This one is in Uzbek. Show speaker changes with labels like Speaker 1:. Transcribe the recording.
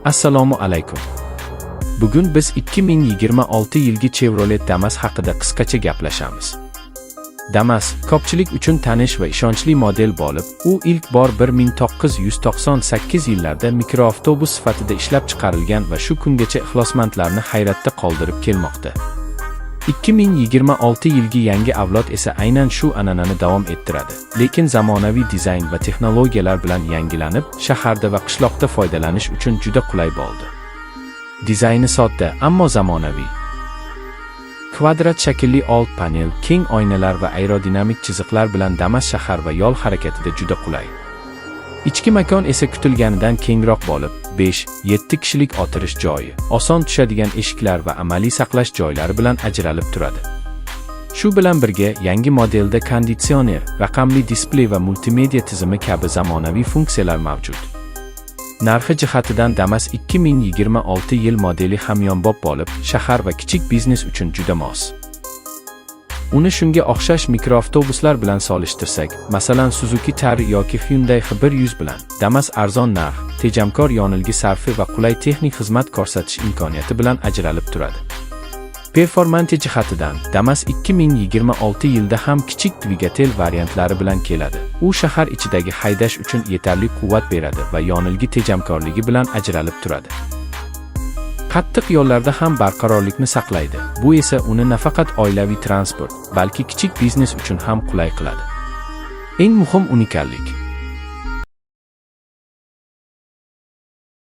Speaker 1: Assalomu alaykum. Bugun biz 2026 yilgi Chevrolet Damas haqida qisqacha gaplashamiz. Damas ko'pchilik uchun tanish va ishonchli model bo'lib, u ilk bor 1998 yillarda mikroavtobus sifatida ishlab chiqarilgan va shu kungacha ixlosmandlarni hayratda qoldirib kelmoqda. 2026 yilgi yangi avlod esa aynan shu an'anani davom ettiradi, lekin zamonaviy dizayn va texnologiyalar bilan yangilanib, shaharda va qishloqda foydalanish uchun juda qulay bo'ldi. Dizayni sodda, ammo zamonaviy. Kvadrat shaklli old panel, keng oynalar va aerodinamik chiziqlar bilan Damas shahar va yo'l harakatida juda qulay. Ichki makon esa kutilganidan kengroq bo'lib, 5-7 kishilik o'tirish joyi, oson tushadigan eshiklar va amaliy saqlash joylari bilan ajralib turadi. Shu bilan birga yangi modelda konditsioner, raqamli displey va multimedia tizimi kabi zamonaviy funksiyalar mavjud. Narxi jihatidan Damas 2026 yil modeli hamyonbop bo'lib, shahar va kichik biznes uchun juda mos. Uni shunga o'xshash mikroavtobuslar bilan solishtirsak, masalan Suzuki Tari yoki Hyundai H100 bilan, Damas arzon narx, tejamkor yonilg'i sarfi va qulay texnik xizmat ko'rsatish imkoniyati bilan ajralib turadi. Performansi jihatidan Damas 2026 yilda ham kichik dvigatel variantlari bilan keladi. U shahar ichidagi haydash uchun yetarli quvvat beradi va yonilg'i tejamkorligi bilan ajralib turadi. Qattiq yo'llarda ham barqarorlikni saqlaydi. Bu esa uni nafaqat oilaviy transport, balki kichik biznes uchun ham qulay qiladi. Eng muhim unikallik